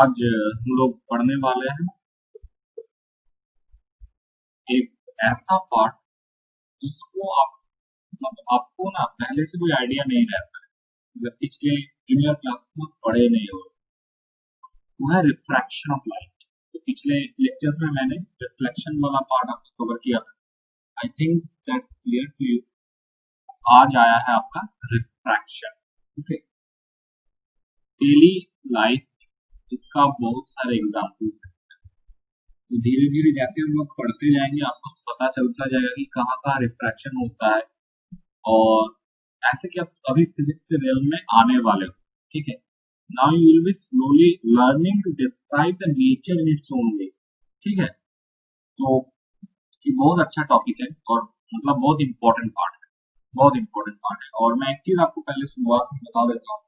आज हम लोग पढ़ने वाले हैं एक ऐसा पार्ट जिसको आप मतलब आपको ना पहले से कोई आइडिया नहीं रहता है, मतलब पिछले जूनियर क्लास में पढ़े नहीं हो। वो है रिफ्रैक्शन ऑफ लाइट। तो पिछले लेक्चर्स में मैंने रिफ्लेक्शन वाला पार्ट आपको कवर किया था। I think that's clear to you. आज आया है आपका रिफ्रैक्शन। ओके, डेली लाइफ इसका बहुत सारे एग्जाम्पल है। तो धीरे धीरे जैसे हम लोग पढ़ते जाएंगे आपको पता चलता जाएगा कि कहाँ कहाँ रिफ्रैक्शन होता है, और ऐसे कि आप अभी फिजिक्स के रियल में आने वाले हो। ठीक है, now you will be slowly learning to describe the nature in its own way. ठीक है, तो ये बहुत अच्छा टॉपिक है और मतलब बहुत इंपॉर्टेंट पार्ट है, बहुत इंपॉर्टेंट पार्ट है। और मैं एक चीज आपको पहले शुरुआत में बता देता हूँ,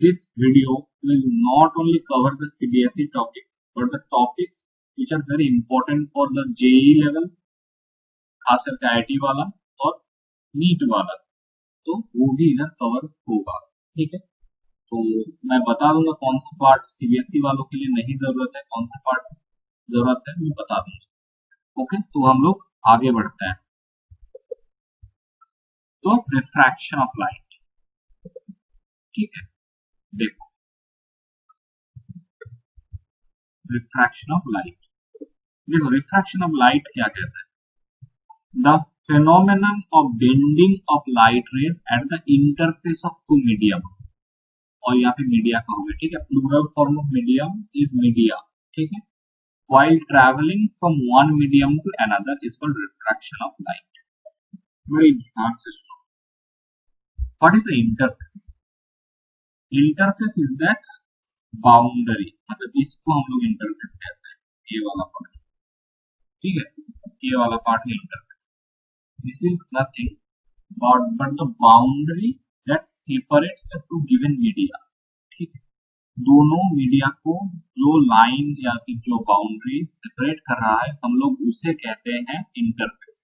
this video will not only cover the CBSE topic but the topics which are very important for the JEE level, खास करके आईआईटी वाला और नीट वाला, तो वो भी इधर कवर होगा। ठीक है, तो मैं बता दूंगा कौन सा पार्ट सीबीएसई वालों के लिए नहीं जरूरत है, कौन सा पार्ट जरूरत है मैं बता दूंगा। ओके, तो हम लोग आगे बढ़ते हैं। तो रिफ्रैक्शन ऑफ लाइट, ठीक है, देखो रिफ्रैक्शन ऑफ लाइट, देखो रिफ्रैक्शन ऑफ लाइट क्या कहता है? The phenomenon of bending of light rays at the interface of two medium, और यहाँ पे मीडिया कहोगे, ठीक है, plural form of medium is media. ठीक है, while traveling from one medium to another is called refraction of light। बड़ी ध्यान से सुनो, what is the interface? Interface is that boundary, मतलब इसको हम लोग इंटरफेस कहते हैं, ये वाला पार्ट। ठीक है, ये वाला पार्ट है interface. This is nothing but the boundary that separates the two given media। ठीक है, दोनों मीडिया को जो लाइन या फिर जो बाउंड्री सेपरेट कर रहा है हम लोग उसे कहते हैं इंटरफेस।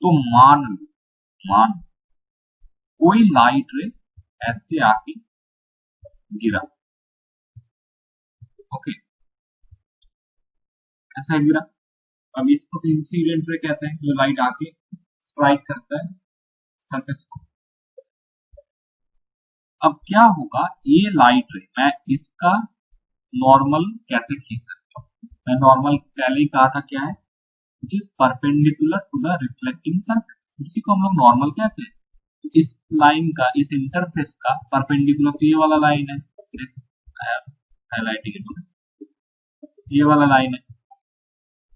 तो मान कोई लाइट रे ऐसे आके गिरा, ओके, ऐसा गिरा। अब इसको इंसिडेंट रे कहते हैं, जो लाइट आके स्ट्राइक करता है सरफेस को। अब क्या होगा, ये लाइट रे मैं इसका नॉर्मल कैसे खींच सकता हूँ? मैं नॉर्मल पहले ही कहा था क्या है, जिस perpendicular to the reflecting surface, उसी को हम लोग नॉर्मल कहते हैं। तो इस लाइन का, इस इंटरफेस का परपेंडिकुलर तो ये वाला लाइन है, हाईलाइटिंग, ये वाला लाइन है।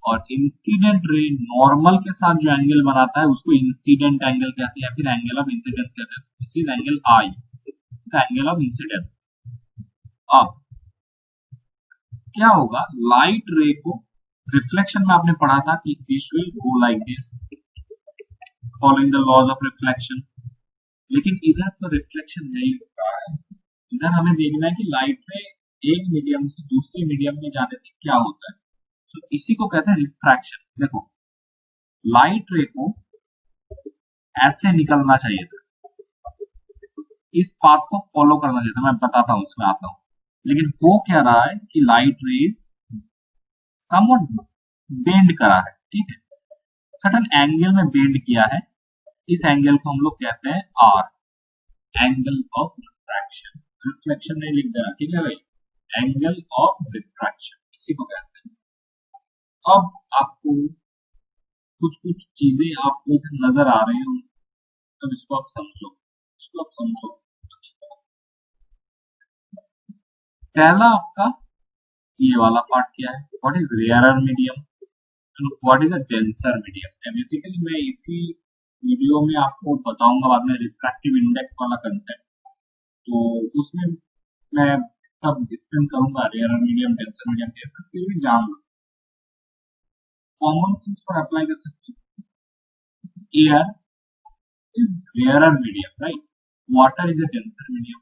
और इंसिडेंट रे नॉर्मल के साथ जो एंगल बनाता है उसको इंसिडेंट एंगल कहते हैं, या फिर एंगल ऑफ इंसिडेंस कहते हैं। This is angle I, angle of incidence. अब क्या होगा, लाइट रे को रिफ्लेक्शन में आपने पढ़ा था कि this will go like this following the laws of reflection, लेकिन इधर तो रिफ्लेक्शन नहीं हो रहा है। इधर हमें देखना है कि लाइट रे एक मीडियम से दूसरे मीडियम में जाने से क्या होता है। तो इसी को कहते हैं रिफ्रैक्शन। देखो लाइट रे को ऐसे निकलना चाहिए था, इस पाथ को फॉलो करना चाहिए था, मैं बताता हूं, उसमें आता हूं। लेकिन वो क्या रहा है कि लाइट रेज समवट बेंड करा है, ठीक है, सर्टेन एंगल में बेंड किया है। इस एंगल को हम लोग कहते हैं R, angle of refraction. Reflection नहीं लिख देना, ठीक है भाई, एंगल ऑफ रिफ्रैक्शन इसी को कहते हैं। अब आपको कुछ कुछ चीजें आपको नजर आ रही हो, तब इसको आप समझो, इसको आप समझो। पहला आपका ये वाला पार्ट क्या है, what is rarer medium, what is a denser medium. Basically मैं इसी वीडियो में आपको बताऊंगा बाद में रिफ्रैक्टिव इंडेक्स वाला कंसेप्ट, तो उसमें मैं सब एक्सप्लेन करूंगा रेयरर मीडियम, डेंसर मीडियम के, फिर भी जान लो कॉमन थिंग्स पर अप्लाई कर सकते हैं। Air is rarer medium, right, water is a denser medium.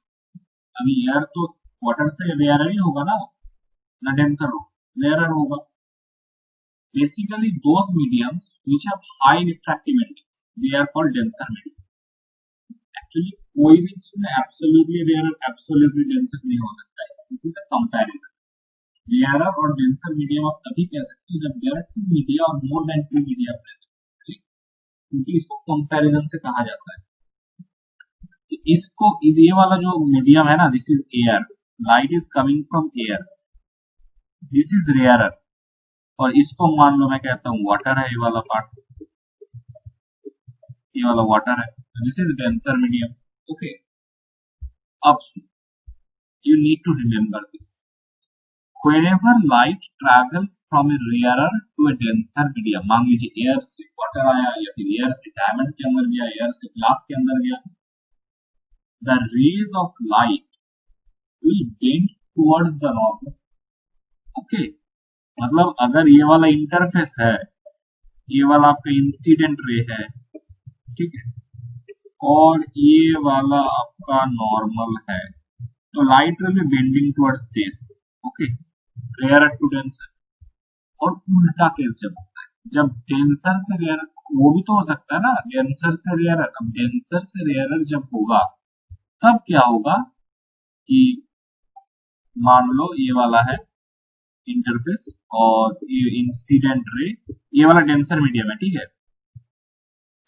अभी एयर तो वाटर से रेयरर ही होगा ना डेंसर हो, रेयरर होगा। Basically those mediums which have high refractive index they are called denser medium. Actually कोई भी चीज में एब्सोल्युटली रेयर, एब्सोल्युटली डेंसर नहीं हो सकता है, this is the comparison. Rarer और डेंसर मीडियम आप तभी कह सकते हो जब देयर आर टू मीडिया और more than two media present, क्योंकि इसको कंपैरिजन से कहा जाता है। तो इसको ये वाला जो मीडियम है ना, this is air, light is coming from air, this is rarer, और इसको मान लो मैं कहता हूँ वाटर है, ये वाला पार्ट, ये वाला वाटर है, this is denser medium. Okay, अब you need to remember this. Whenever light travels from a rarer to a denser medium, मान लीजिए एयर से वाटर आया या फिर एयर से डायमंड के अंदर गया, एयर से ग्लास के अंदर गया, the rays of light will bend towards the normal. Okay, मतलब अगर ये वाला इंटरफेस है, ये वाला आपका इंसिडेंट रे है, ठीक है, और ये वाला आपका नॉर्मल है, तो light will be bending towards this. Okay, rare to denser. और उल्टा केस जब होता है, जब डेंसर से रेयर, वो भी तो हो सकता है ना, डेंसर से रेयर, अब डेंसर से रेयर जब होगा तब क्या होगा कि मान लो ये वाला है इंटरफेस और ये इंसिडेंट रे, ये वाला डेंसर मीडियम है, ठीक है,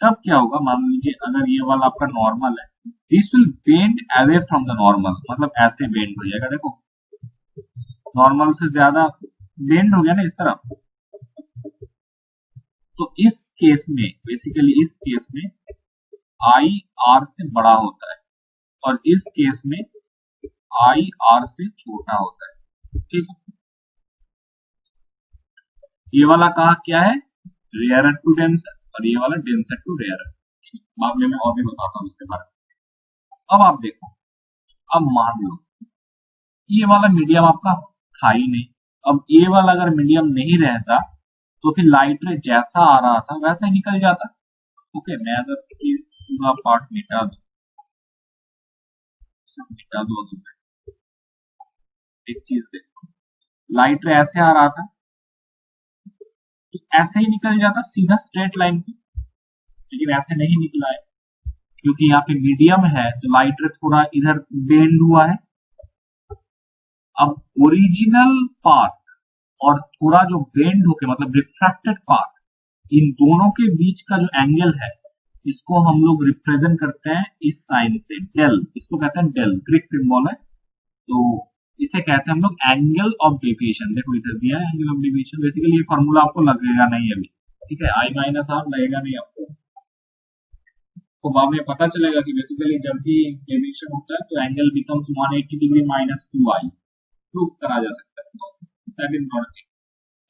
तब क्या होगा, मान लीजिए अगर ये वाला आपका नॉर्मल है, this will bend away from the normal, मतलब ऐसे बेंड हो जाएगा, देखो नॉर्मल से ज्यादा बेंड हो गया ना इस तरफ। तो इस केस में, बेसिकली इस केस में आई आर से बड़ा होता है और इस केस में आई आर से छोटा होता है, ठीक है। ये वाला कहा क्या है, रेयर टू डेंसर, और ये वाला डेंसर टू रेयर। बाद में मैं और भी बताता हूँ इसके बारे में। अब आप देखो, अब मान लो ये वाला मीडियम आपका था ही नहीं, अब ये वाला अगर मीडियम नहीं रहता तो फिर लाइट रे जैसा आ रहा था वैसा ही निकल जाता। ओके, मैं अगर पूरा पार्ट मिटा दूं, एक चीज देखो, लाइट रे ऐसे आ रहा था तो ऐसे ही निकल जाता सीधा स्ट्रेट लाइन पे, लेकिन ऐसे नहीं निकला है क्योंकि यहाँ पे मीडियम है तो लाइट रे थोड़ा इधर बेंड हुआ है। अब ओरिजिनल पाथ और थोड़ा जो बेंड होके मतलब रिफ्रैक्टेड पाथ, इन दोनों के बीच का जो एंगल है, इसको हम लोग रिप्रेजेंट करते हैं इस साइन से, डेल, इसको कहते हैं डेल, ग्रीक सिंबल है, तो इसे कहते हैं हम लोग एंगल ऑफ डेविएशन। देखो इधर दिया है एंगल ऑफ डेविएशन, बेसिकली ये फॉर्मूला आपको लगेगा नहीं अभी, ठीक है, आई माइनस आर लगेगा नहीं आपको, तो बाद में पता चलेगा कि बेसिकली जब भी डेविएशन होता है तो angle becomes 180 degree minus 2i, prove करा जा सकता है, दैट इज नॉट थिंग।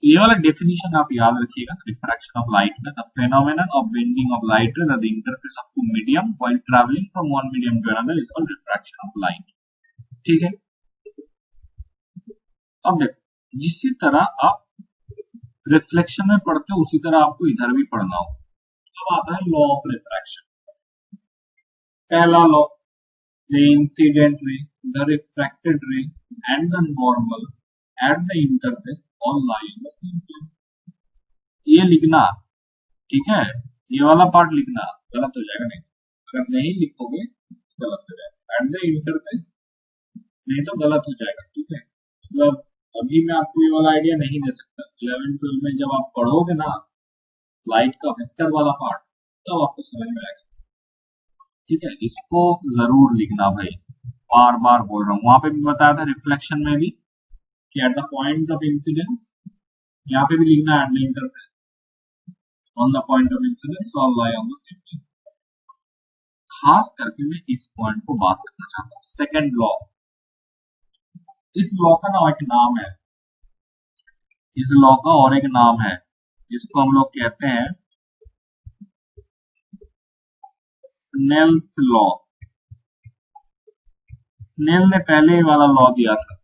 ये वाला डेफिनेशन आप याद रखिएगा, रिफ्रैक्शन ऑफ लाइट का, the phenomenon of bending of light ray the interface of two medium while travelling from one medium to another is called refraction of light, ठीक है। अब देखो, जिस तरह आप रिफ्लेक्शन में पढ़ते हो उसी तरह आपको इधर भी पढ़ना हो। अब आता है लॉ ऑफ रिफ्रैक्शन। पहला law, the incident ray, the refracted ray and the normal at the interface all lie in the same plane। ये लिखना, ठीक है, ये वाला पार्ट लिखना, गलत हो जाएगा नहीं, अगर नहीं लिखोगे गलत हो जाएगा, एट द इंटरफेस नहीं तो गलत हो जाएगा, ठीक है। मतलब अभी मैं आपको ये वाला आइडिया नहीं दे सकता, 11-12 में जब आप पढ़ोगे ना लाइट का वेक्टर वाला पार्ट तब आपको समझ में आएगा, ठीक है। इसको जरूर लिखना भाई, बार बार बोल रहा हूँ, वहां पे भी बताया था रिफ्लेक्शन में भी कि at the point of incidence, यहाँ पे भी लिखना at the interface on the point of incidence all lie on the same plane. खास करके मैं इस पॉइंट को बात करना चाहता हूँ, सेकंड लॉ। इस लॉ का ना एक नाम है, इस लॉ का और एक नाम है, जिसको हम लोग कहते हैं स्नेल्स लॉ। स्नेल ने पहले वाला लॉ दिया था,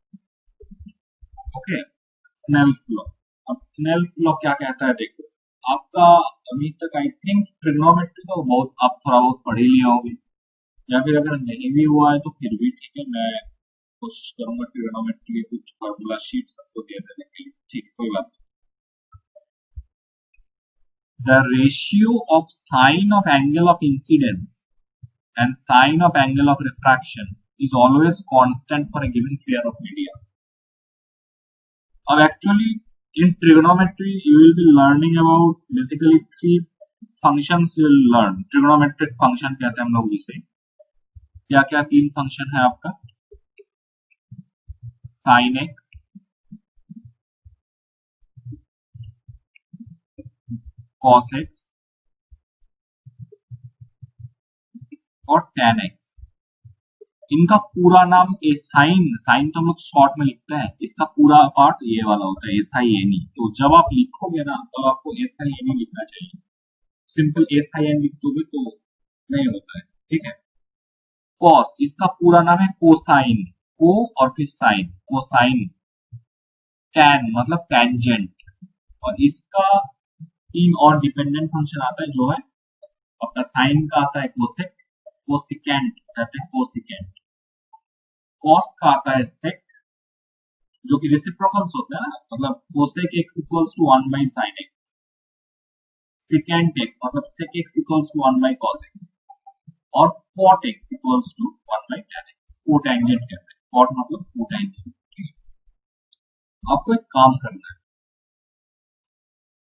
ओके, स्नेल्स लॉ। अब स्नेल्स लॉ क्या कहता है, देखो आपका अभी तक आई थिंक ट्रिग्नोमेट्री तो बहुत आप थोड़ा बहुत पढ़ ही लिए होंगे, या फिर अगर नहीं भी हुआ है तो फिर भी ठीक है, मैं कोशिश करूंगा ट्रिग्नोमेट्री के कुछ फॉर्मूला शीट सबको दे देने के लिए, ठीक, कोई बात नहीं। The ratio of sine of angle of incidence and sine of angle of refraction is always constant for a given pair of media। अब actually in trigonometry you will be learning about basically three functions you will learn. trigonometric function कहते हैं हम लोग इसे. क्या क्या तीन function है आपका? sin x, cos x और tan x. इनका पूरा नाम साइन तो हम लोग शॉर्ट में लिखते हैं, इसका पूरा पार्ट ये वाला होता है SINE. तो जब आप लिखोगे ना तो आपको SINE लिखना चाहिए. सिंपल SIN लिख दोगे तो नहीं होता है. ठीक है. कॉस, इसका पूरा नाम है कोसाइन, को और फिर साइन, कोसाइन. टैन मतलब टैंजेंट. और इसका तीन और डिपेंडेंट फंक्शन आता है जो है आपका साइन का आता है कोसेक, कोसिकेंट कहते हैं कोसिकेंट. कॉस का आता है सेक जो कि रेसिप्रोकल्स होता है ना, मतलब cosec x equals to 1 by sine x. Secant x मतलब sec x equals to 1 by cos x. और cot x equals to 1 by tan x. Cotangent कहते हैं. कॉट मतलब कोटैंजेंट. आपको एक काम करना है,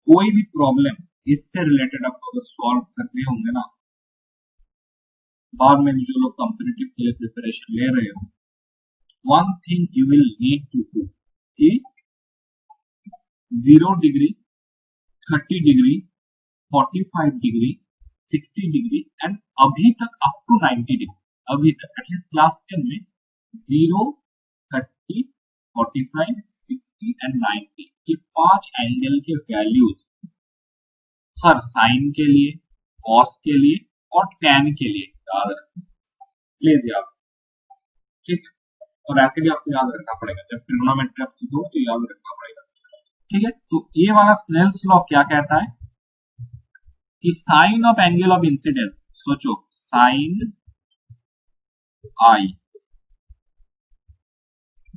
कोई भी प्रॉब्लम इससे रिलेटेड आप अगर सॉल्व करने होंगे ना, बाद में जो लोग कॉम्पिटिटिव के लिए प्रिपरेशन ले रहे हो, one thing you will need to do कि 0 degree, 30 degree, 45 degree, 60 degree and अभी तक अप टू 90 डिग्री, अभी तक एटलीस्ट क्लास 10 में 0, 30, 45, 60 एंड 90 ये 5 एंगल के वैल्यूज हर साइन के लिए, कॉस के लिए और टैन के लिए याद रखना प्लीज याद. ठीक है. और ऐसे भी आपको याद रखना पड़ेगा, जब ट्रिग्नोमेट्री आप सीखो तो याद रखना पड़ेगा. ठीक है. तो ये वाला स्नेल्स लॉ क्या कहता है कि sine of angle of incidence, सोचो साइन आई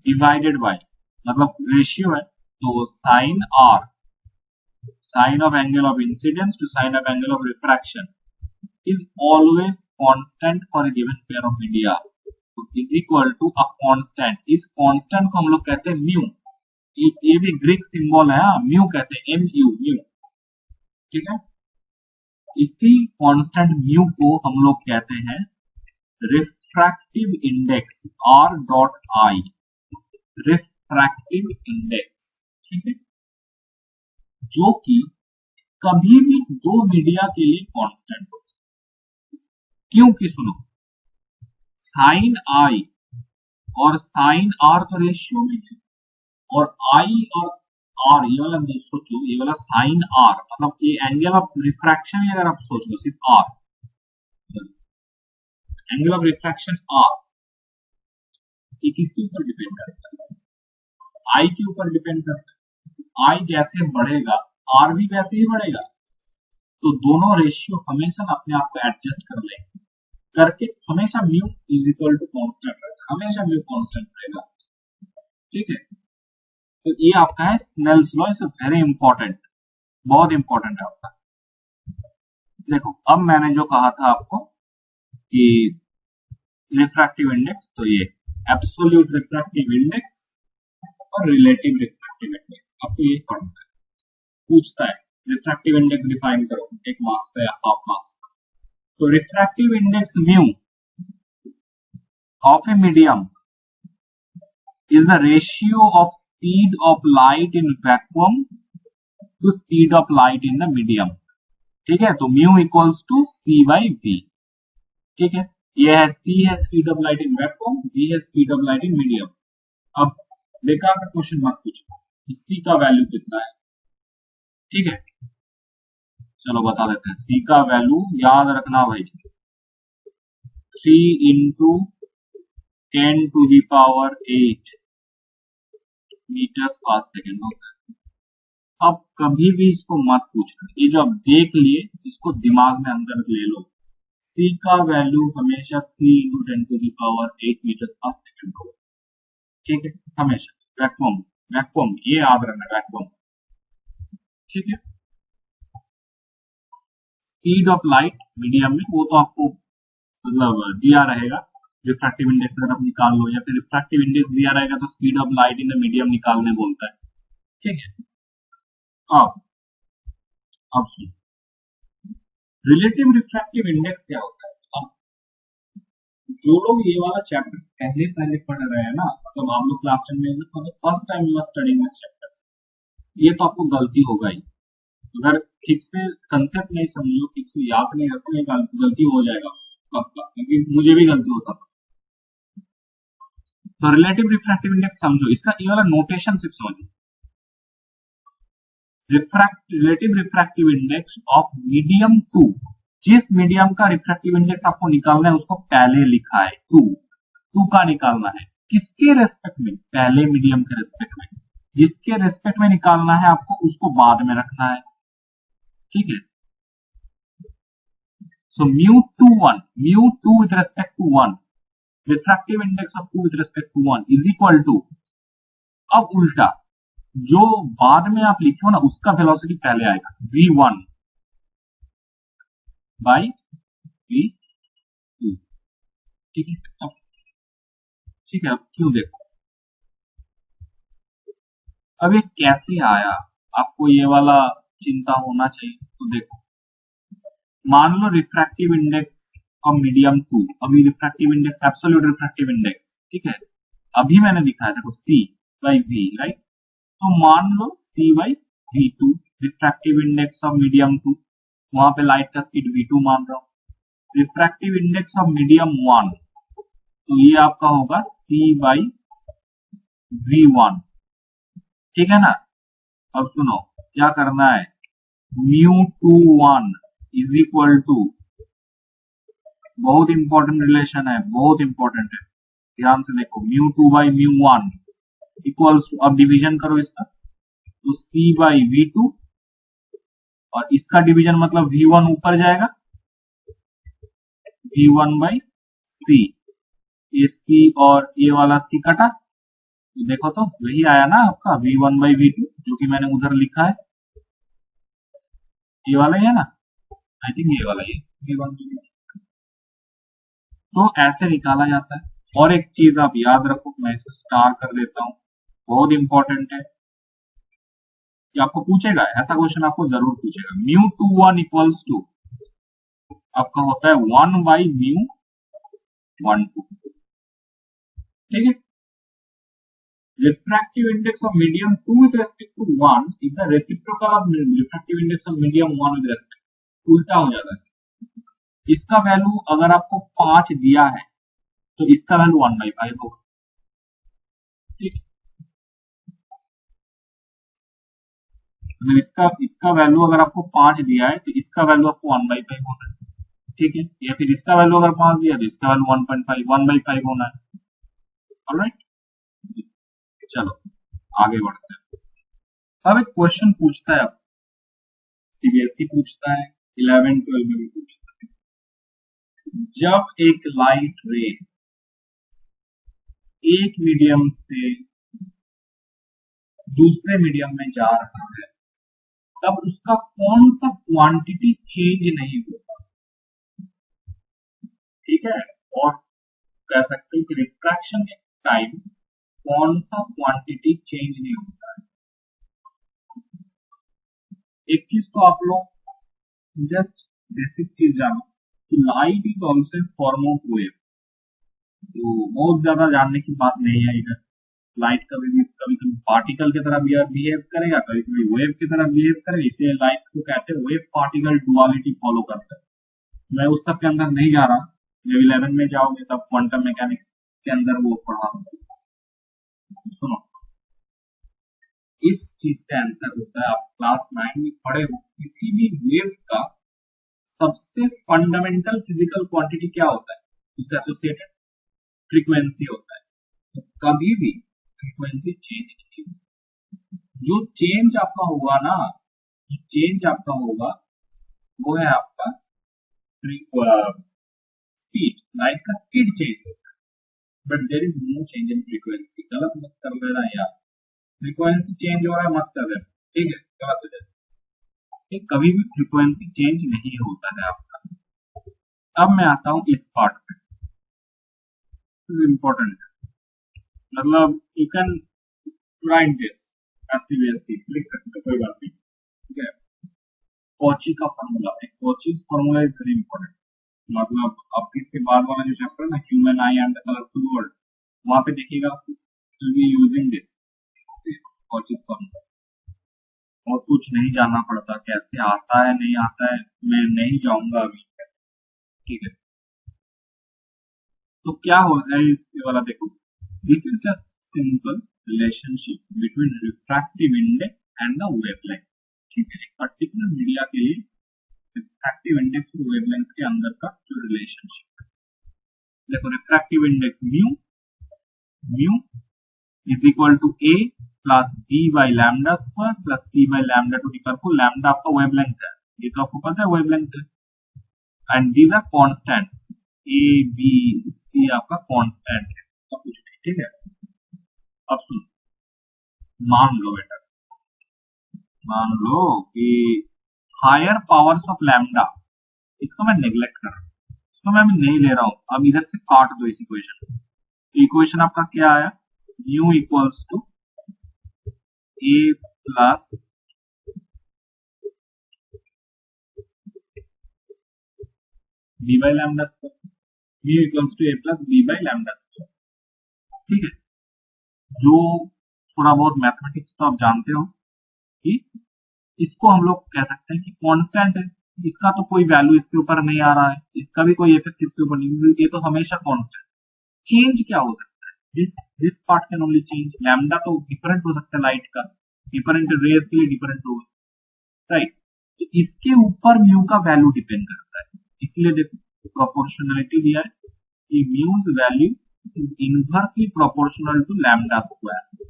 डिवाइडेड बाय, मतलब रेशियो है तो sine R, sine of angle of incidence to sine of angle of refraction is always constant for a given pair of media, so is equal to a constant. इस constant को हम लोग कहते हैं mu. ये भी ग्रीक सिंबल है, mu कहते हैं, MU म्यू. ठीक है. इसी कांस्टेंट म्यू को हम लोग कहते हैं refractive index R.I, refractive index. ठीक है. जो कि कभी भी दो मीडिया के लिए कांस्टेंट होता है. क्योंकि सुनो, साइन आई और साइन आर तो रेशियो में है, और आई और आर ये वाला सोचो, ये वाला साइन आर मतलब ये एंगल ऑफ रिफ्रैक्शन, अगर आप सोच लो सिर्फ R, angle of refraction R, ये किसके ऊपर डिपेंड करता है? आई के ऊपर डिपेंड करता है. आई जैसे बढ़ेगा आर भी वैसे ही बढ़ेगा. तो दोनों रेशियो हमेशा अपने आप को एडजस्ट कर लेंगे, करके हमेशा mu is equal to constant रहेगा, हमेशा म्यू कांस्टेंट रहेगा. ठीक है. तो ये आपका है Snell's law. Is very important, बहुत इंपॉर्टेंट है आपका. देखो अब मैंने जो कहा था आपको कि रिफ्रैक्टिव इंडेक्स, तो ये एब्सोल्यूट रिफ्रैक्टिव इंडेक्स और रिलेटिव रिफ्रैक्टिव इंडेक्स आपको ये पढ़ना है. पूछता है रिफ्रैक्टिव इंडेक्स डिफाइन करो, 1 मार्क्स या हाफ मार्क्स. तो refractive index mu of a medium is the ratio of speed of light in vacuum to speed of light in the medium. ठीक है. तो mu equals to C by V. ठीक है. ये है C है speed of light in vacuum, V है speed of light in medium. अब बेकार का क्वेश्चन मत पूछो कि C का वैल्यू कितना है. ठीक है. चलो बता देते हैं. C का वैल्यू याद रखना भाई, 3 into 10 to the power 8 metres पर सेकेंड होता है. अब कभी भी इसको मत पूछना, ये जो आप देख लिए इसको दिमाग में अंदर ले लो. C का वैल्यू हमेशा 3 into 10 to the power 8 metres पर सेकेंड होगा. ठीक है. हमेशा वैक्यूम, वैक्यूम ये याद रखना, वैक्यूम. ठीक है. स्पीड ऑफ लाइट मीडियम में वो तो आपको मतलब दिया रहेगा. रिफ्रैक्टिव इंडेक्स अगर आप निकाल लो या फिर रिफ्रैक्टिव इंडेक्स दिया रहेगा तो speed of light in the medium निकालने बोलता है. ठीक है। अब सुन, रिलेटिव रिफ्रैक्टिव इंडेक्स क्या होता है। अब जो लोग ये वाला चैप्टर पहले पहले पढ़ रहे हैं ना, मतलब आप लोग क्लास 10 में first time you are studying this chapter, ये तो आपको गलती होगा ही। अगर ठीक से कंसेप्ट नहीं समझो, ठीक से याद नहीं रखो, ये गलती हो जाएगा पक्का, क्योंकि मुझे भी गलती होता था। तो रिलेटिव रिफ्रैक्टिव इंडेक्स समझो, इसका ये वाला नोटेशन सिर्फ समझो। Relative refractive index of medium 2, जिस मीडियम का रिफ्रैक्टिव इंडेक्स आपको निकालना है उसको पहले लिखा है 2 का निकालना है। किसके रेस्पेक्ट में? पहले मीडियम के रेस्पेक्ट में। जिसके रेस्पेक्ट में निकालना है आपको उसको बाद में रखना है, ठीक है। So mu2 with respect to 1, refractive index of 2 with respect to 1 is equal to, अब उल्टा जो बाद में आप लिखे हो ना उसका वेलोसिटी पहले आएगा, v1 बाई v2, ठीक है। अब ठीक है, अब क्यों देखो, अब ये कैसे आया आपको ये वाला चिंता होना चाहिए। तो देखो, मान लो रिफ्रैक्टिव इंडेक्स ऑफ मीडियम 2, अभी refractive index absolute refractive index, ठीक है, अभी मैंने दिखाया देखो c बाई v, राइट। तो मान लो c by v2 refractive index of medium 2, वहां पे लाइट का स्पीड v2 मान रहा हूं। रिफ्रैक्टिव इंडेक्स ऑफ मीडियम 1, तो ये आपका होगा c बाई v1, ठीक है ना। अब सुनो क्या करना है, mu21 इज इक्वल टू, बहुत इंपॉर्टेंट रिलेशन है, बहुत इंपॉर्टेंट है, ध्यान से देखो, mu2 by mu1 equals to, अब डिवीजन करो इसका, तो c बाई v2, और इसका डिवीजन मतलब v1 ऊपर जाएगा, v1 बाई c, ये c और ये वाला c कटा, तो देखो तो वही आया ना आपका v1 बाई v2, जो कि मैंने उधर लिखा है, ये वाला ही है ना, आई थिंक ये वाला ही है v1 बाई v2। तो ऐसे निकाला जाता है। और एक चीज आप याद रखो, मैं इसे स्टार कर देता हूं, बहुत इंपॉर्टेंट है कि आपको पूछेगा, ऐसा क्वेश्चन आपको जरूर पूछेगा। mu21 इक्वल्स टू आपका होता है 1 बाई mu12, ठीक है। Refractive index of medium 2 with respect to 1 is the reciprocal of refractive index of medium 1 with respect, उल्टा हो जाता है। इसका वैल्यू अगर आपको 5 दिया है तो इसका वैल्यू 1/5 होगा, ठीक है। अगर इसका वैल्यू अगर आपको 5 दिया है तो इसका वैल्यू आपको 1/5 होना है, ठीक है। या फिर इसका वैल्यू अगर 5 दिया तो इसका वैल्यू 1/5 होना है, ऑलराइट। चलो आगे बढ़ते हैं। अब एक क्वेश्चन पूछता है, सीबीएसई पूछता है, 11 12 में भी पूछता है, जब एक लाइट रे एक मीडियम से दूसरे मीडियम में जा रहा है तब उसका कौन सा क्वांटिटी चेंज नहीं होता, ठीक है। और कह सकते हो कि रिफ्रैक्शन के टाइम कौन सा क्वांटिटी चेंज नहीं होता है। एक चीज तो आप लोग जस्ट बेसिक चीज जानो कि light is also form of wave, तो बहुत ज्यादा जानने की बात नहीं है इधर। लाइट कभी कभी पार्टिकल की तरह बिहेव करेगा, कभी कभी वेव की तरह बिहेव करेगा, इसलिए लाइट को कहते हैं वेव पार्टिकल डुअलिटी फॉलो करता है। मैं उस सब के अंदर नहीं जा रहा, जब 11 में जाओगे तब क्वांटम मैकेनिक्स के अंदर वो पढ़ा। सुनो, इस चीज का आंसर होता है, आप क्लास 9 में पढ़े हो, किसी भी वेव का सबसे फंडामेंटल फिजिकल क्वांटिटी क्या होता है, उससे एसोसिएटेड फ्रीक्वेंसी होता है। तो कभी भी फ्रीक्वेंसी चेंज नहीं होती। जो चेंज आपका होगा ना, जो चेंज आपका होगा वो है आपका स्पीड, लाइट का स्पीड चेंज होता है, but there is no change in frequency. गलत मत कर देना यार, फ्रीक्वेंसी चेंज हो रहा है मत कर देना, ठीक है, गलत हो जाए। कभी भी फ्रीक्वेंसी चेंज नहीं होता है आपका। अब मैं आता हूं इस पार्ट पे, इम्पोर्टेंट, मतलब यू कैन राइट दिस, ऐसे भी ऐसे लिख सकते हो, कोई बात नहीं, ठीक है। कॉची का फॉर्मूला, एक Cauchy's formula is very important. मतलब अब इसके बाद वाला जो चैप्टर है ना, human eye and the colourful world, वहां पे देखिएगा to be using this Cauchy's formula. और कुछ नहीं जानना पड़ता, कैसे आता है नहीं आता है मैं नहीं जाऊंगा अभी, ठीक है। तो क्या हो गया इसके वाला देखो, this is just simple relationship between refractive index and the wavelength, ठीक है। एक पर्टिकुलर मीडिया के लिए रिफ्रैक्टिव इंडेक्स और वेवलेंथ के अंदर का जो रिलेशनशिप है, देखो refractive index mu, mu is equal to A plus B by lambda square plus C by lambda to the power 4, lambda आपका वेवलेंथ है, ये तो आपको पता है वेवलेंथ है, and these are constants, A B C आपका कांस्टेंट है, तो कुछ नहीं, ठीक है। अब सुन, मान लो बेटा, मान लो कि हायर पावर्स ऑफ लैम्डा, इसको मैं नेग्लेक्ट कर रहा हूँ, इसको मैं नहीं ले रहा हूँ, अब इधर से काट दो इस इक्वेशन, इक्वेशन आपका क्या आया, mu equals to A plus B by lambda square, mu equals to A plus B by lambda square, ठीक है। जो थोड़ा बहुत मैथमेटिक्स तो आप जानते हो कि इसको हम लोग कह सकते हैं कि कांस्टेंट है, इसका तो कोई वैल्यू इसके ऊपर नहीं आ रहा है, इसका भी कोई इफेक्ट इसके ऊपर नहीं, ये तो हमेशा कांस्टेंट। चेंज क्या हो सकता है, this part can only change, lambda तो डिफरेंट हो सकता है लाइट का, डिफरेंट रेज के लिए डिफरेंट होगा, राइट। तो इसके ऊपर म्यू का वैल्यू डिपेंड करता है, इसलिए देखो प्रोपोर्शनलिटी दिया है कि mu's value inversely proportional to lambda square.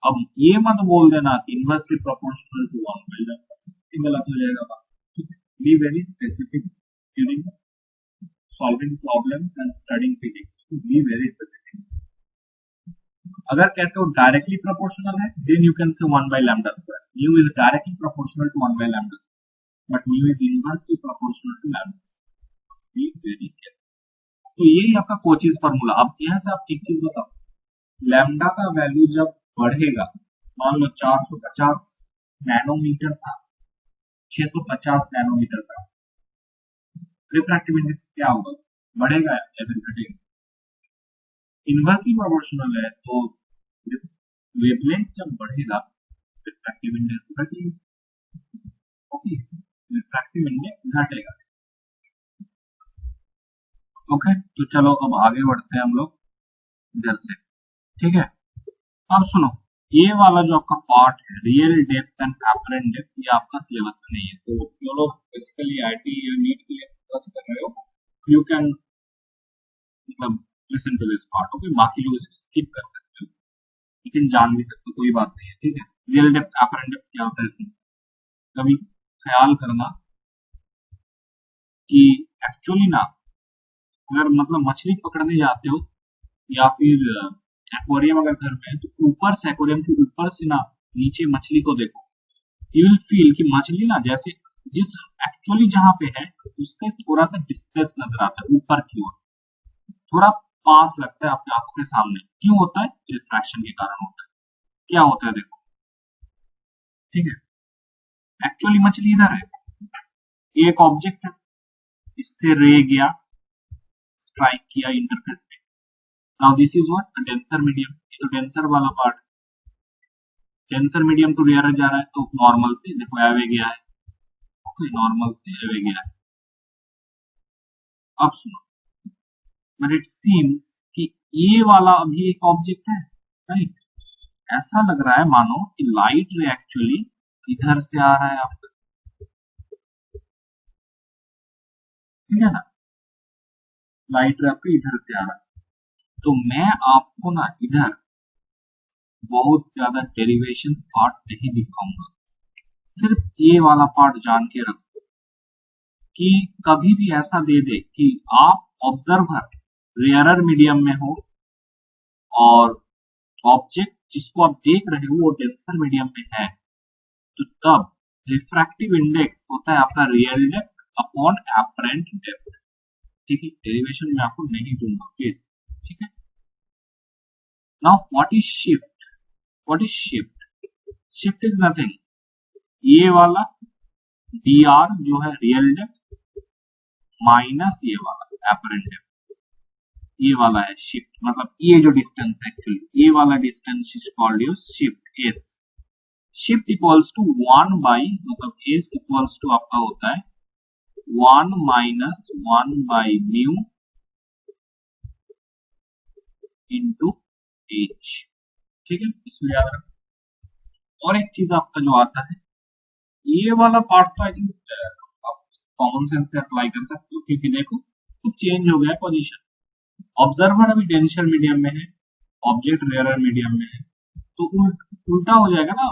अब ये मत बोल देना कि inversely proportional to 1 by lambda, ये गलत हो जाएगा बात, ठीक है। Be very specific during solving problems and studying physics, be very specific. अगर कहते हो डायरेक्टली प्रोपोर्शनल है, then you can say 1 by lambda square, mu is directly proportional to 1 by lambda, but mu is inversely proportional to lambda, be very careful. तो यही आपका कोचीज formula. अब यहाँ से आप एक चीज बताओ, लैम्डा का वैल्यू जब बढ़ेगा, मान लो 450 नैनोमीटर था, 650 नैनोमीटर था, रिफ्रैक्टिव इंडेक्स क्या होगा, बढ़ेगा या फिर घटेगा, इनवर्सली प्रोपोर्शनल है तो वेवलेंथ जब बढ़ेगा रिफ्रैक्टिव इंडेक्स घटेगा, ओके, रिफ्रैक्टिव इंडेक्स घटेगा, ओके। तो चलो अब आगे बढ़ते हैं हम लोग इधर से, ठीक है। अब सुनो, ये वाला जो आपका पार्ट है real depth and apparent depth, ये आपका सिलेबस में नहीं है, तो जो लोग बेसिकली आईटी या नीट के लिए फोकस कर रहे हो, यू कैन मतलब listen to this part, okay, बाकी लोग स्किप कर सकते हो, लेकिन जान भी सकते हो, कोई बात नहीं है, ठीक है। रियल डेप्थ एपरेंट डेप्थ क्या होता है, कभी ख्याल करना कि एक्चुअली ना, अगर मतलब मछली पकड़ने जाते हो या फिर एक्वेरियम अगर घर में है, तो ऊपर से एक्वेरियम के ऊपर से ना नीचे मछली को देखो, यू विल फील कि मछली ना जैसे जिस एक्चुअली जहां पे है उससे थोड़ा सा डिस्टेंस नजर आता है ऊपर की ओर, थोड़ा पास लगता है आपकी आंखों के सामने, क्यों होता है, रिफ्रैक्शन के कारण होता है। क्या होता है देखो, ठीक है, एक्चुअली मछली इधर है, एक ऑब्जेक्ट है, इससे रे गया, स्ट्राइक किया इंटरफेस पे, now this is what denser medium, ये तो डेंसर वाला पार्ट, डेंसर मीडियम तो रेयर जा रहा है, तो नॉर्मल से देखो एवे गया है, ओके, नॉर्मल से एवे गया है। अब सुनो, बट इट सीम्स कि ये वाला अभी एक ऑब्जेक्ट है, राइट, ऐसा लग रहा है मानो कि लाइट रे एक्चुअली इधर से आ रहा है आपका, ठीक है ना, लाइट रे आपका इधर से आ रहा है, तो मैं आपको ना इधर बहुत ज्यादा डेरिवेशन पार्ट नहीं दिखाऊंगा, सिर्फ ये वाला पार्ट जान के रखो कि कभी भी ऐसा दे दे कि आप ऑब्जर्वर रेयरर मीडियम में हो और ऑब्जेक्ट जिसको आप देख रहे हो वो डेंसर मीडियम में है, तो तब रिफ्रैक्टिव इंडेक्स होता है आपका real depth upon apparent depth, ठीक है। डेरिवेशन में आपको नहीं दूंगा प्लीज, ठीक है। Now what is shift, what is shift, shift is nothing, ये वाला dr जो है रियल डेप्थ माइनस ये वाला एपरेंट डेप्थ, ये वाला है शिफ्ट, मतलब ये जो डिस्टेंस है एक्चुअली ये वाला distance is called your shift S. Shift equals to 1 by, मतलब एस इक्वल्स टू आपका होता है 1 minus 1 by mu into H. ठीक है, इसको याद रखो। और एक चीज आपका जो आता है, ये वाला पार्ट तो आई थिंक आप कॉमन सेंस से अप्लाई कर सकते हो, क्योंकि देखो तो चेंज हो गया पोजीशन। ऑब्जर्वर अभी डेंसर मीडियम में है, ऑब्जेक्ट रेयरर मीडियम में है, तो उल्टा हो जाएगा ना।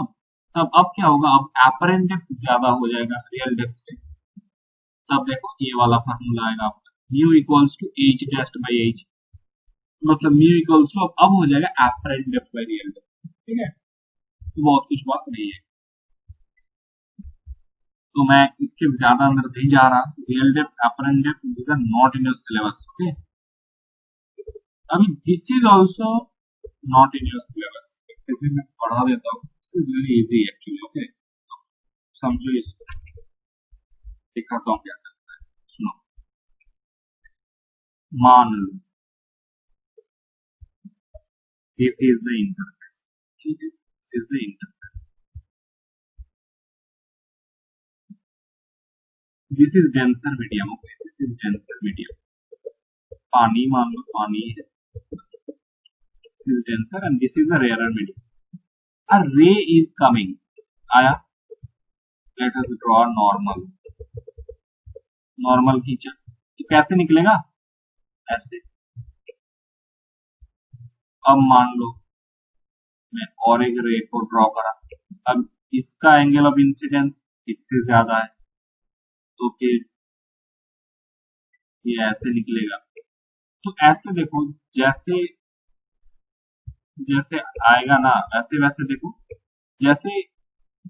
तब अब क्या होगा, अब एपरेंट डेप्थ ज्यादा हो जाएगा रियल डेप्थ से। तब देखो ये वाला फार्मूला आएगा आपका mu equals to H test by H, मतलब म्यू इक्वल्स टू अब हो जाएगा apparent depth by real depth. ठीक है, तो बहुत कुछ बात नहीं है, तो मैं इसके ज्यादा अंदर नहीं जा रहा। Real depth apparent depth this are not in your syllabus. Okay, अभी this is also not in your syllabus, फिर मैं पढ़ा देता हूँ। This is very easy actually. Okay, समझो इसको, दिखाता हूँ कैसे होता है। सुनो, मान लो दिस इज द इंटरफेस, ठीक है, this is the interface, this is denser medium. Okay, this is denser medium, पानी मान लो, पानी है, this is denser and this is the rarer medium. A ray is coming, आया, let us draw normal, normal खींचा तो कैसे निकलेगा, ऐसे। अब मान लो मैं और एक रे को ड्रॉ करा, अब इसका एंगल ऑफ इंसिडेंस इससे ज्यादा है, तो फिर ये ऐसे निकलेगा। तो ऐसे देखो, जैसे जैसे आएगा ना वैसे वैसे देखो, जैसे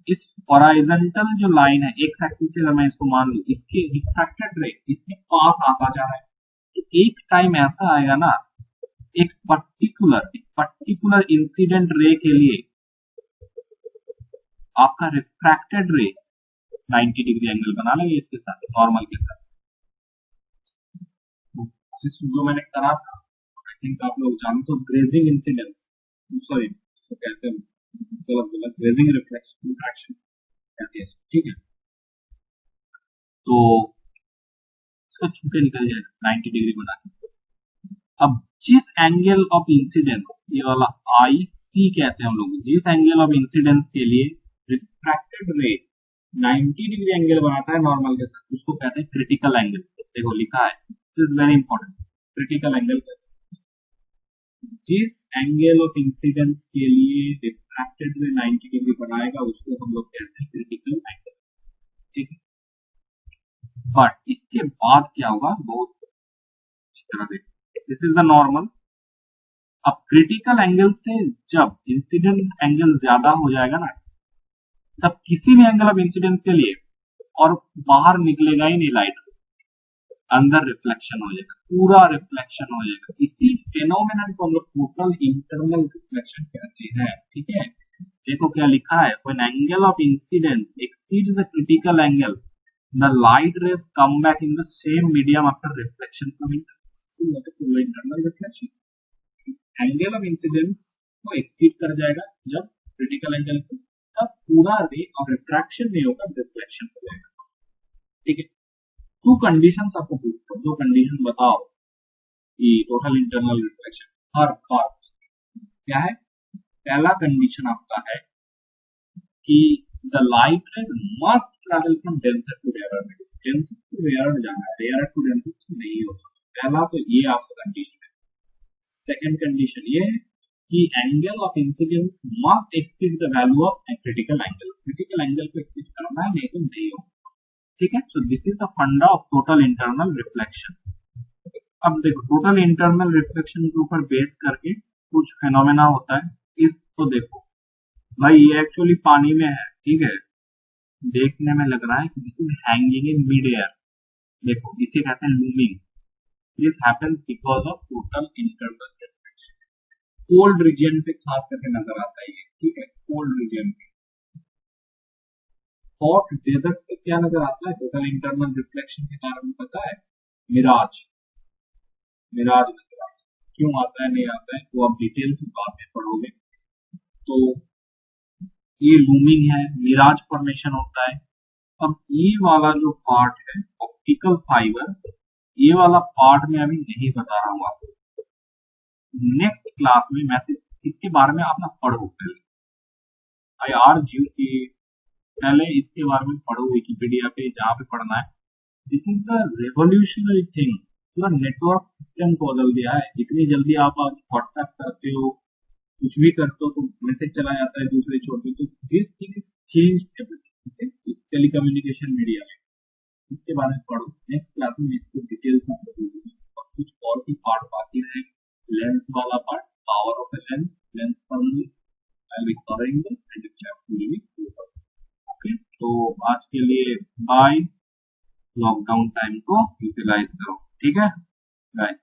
इस हॉरिजॉन्टल जो लाइन है एक्स एक्सिस से, मैं इसको मान लूं इसके रिफ्रैक्टेड रे इसके पास आता जा रहा है, तो एक टाइम ऐसा आएगा ना, एक पर्टिकुलर इंसिडेंट रे के लिए आपका रिफ्रैक्टेड रे 90 डिग्री एंगल बना लेंगे इसके साथ, नॉर्मल के साथ। जो मैंने करा था, आई थिंक आप लोग जानते हो, ग्रेजिंग इंसिडेंस, सॉरी तो कहते हैं, गलत बोला, ग्रेजिंग रिफ्रैक्शन कहते हैं, ठीक है। तो इसका छूटे निकल जाएगा 90 डिग्री बना के। अब जिस एंगल ऑफ इंसिडेंस, ये वाला आई सी कहते हैं हम लोग, जिस एंगल ऑफ इंसिडेंस के लिए रिफ्रैक्टेड रे 90 डिग्री एंगल बनाता है नॉर्मल के साथ, उसको कहते हैं क्रिटिकल एंगल। देखो लिखा है, this is very important, critical angle. जिस एंगल ऑफ इंसिडेंस के लिए रिफ्रैक्टेड रे 90 डिग्री बनाएगा उसको हम लोग कहते हैं क्रिटिकल एंगल, ठीक है। बट इसके बाद क्या होगा, बहुत अच्छी तरह देखो, दिस इज द नॉर्मल। अब क्रिटिकल एंगल से जब इंसिडेंट एंगल ज्यादा हो जाएगा ना, तब किसी भी एंगल ऑफ इंसिडेंस के लिए और बाहर निकलेगा ही नहीं लाइट, अंदर रिफ्लेक्शन हो जाएगा, पूरा रिफ्लेक्शन हो जाएगा। इसी फेनोमेनन को हम लोग टोटल इंटरनल रिफ्लेक्शन कहते हैं, ठीक है। देखो क्या लिखा है, when angle of incidence exceeds the critical angle the light rays come back in the same medium after reflection from internal reflection। Angle of incidence को एक्सीड कर जाएगा जब क्रिटिकल एंगल को, तब पूरा रे और रिफ्रैक्शन नहीं होगा, रिफ्लेक्शन हो जाएगा, ठीक है। टू कंडीशंस आपको पूछता हूँ, दो कंडीशन बताओ कि टोटल इंटरनल रिफ्लेक्शन हर बार क्या है। पहला कंडीशन आपका है कि the light ray must travel from denser to rarer, denser to rarer जाना है, रेयरर टू डेंसर नहीं होगा। पहला तो ये आपका कंडीशन है। सेकंड कंडीशन ये है कि angle of incidence must exceed the value of critical angle, critical angle को एक्सीड करना है, नहीं तो नहीं होगा, ठीक है। सो दिस इज द फंडा ऑफ टोटल इंटरनल रिफ्लेक्शन। अब देखो टोटल इंटरनल रिफ्लेक्शन के ऊपर बेस करके कुछ फेनोमेना होता है, इसको देखो भाई, ये एक्चुअली पानी में है, ठीक है, देखने में लग रहा है कि this is hanging in mid air, देखो इसे कहते हैं looming. This happens because of total internal reflection. Cold region पे खास करके नजर आता है ये, ठीक है, कोल्ड रीजन पे। हॉट डेजर्ट से क्या नजर आता है? टोटल इंटरनल रिफ्लेक्शन के बारे में पता है? मिराज, मिराज नजर आता है। क्यों आता है नहीं आता है वो आप डिटेल में बाद में पढ़ोगे। तो ये लूमिंग है, मिराज फॉर्मेशन होता है। अब ये वाला जो पार्ट है ऑप्टिकल फाइबर, ये वाला पार्ट मैं अभी नहीं बता रहा हूँ आपको। नेक्स्ट क्लास में मैं सिर्फ इसके बारे में आप ना पढ़ो पहले। आई आर्ज यू कि पहले इसके बारे में पढ़ो विकिपीडिया पे, जहाँ पे पढ़ना है। This is the revolutionary thing, पूरा नेटवर्क सिस्टम को बदल दिया है। जितनी जल्दी आप व्हाट्सएप करते हो, कुछ भी करते हो तो मैसेज चला जाता है दूसरे छोर पे। तो this thing is change everything telecommunication media में। इसके बारे में पढ़ो। नेक्स्ट क्लास में इसको डिटेल्स में पढ़ूंगी। और कुछ और भी पार्ट बाकी है, लेंस वाला part, power of a lens, lens formula, I will covering this and chapter will be over. Okay, तो आज के लिए बाय। लॉकडाउन टाइम को यूटिलाइज करो, ठीक है, बाय।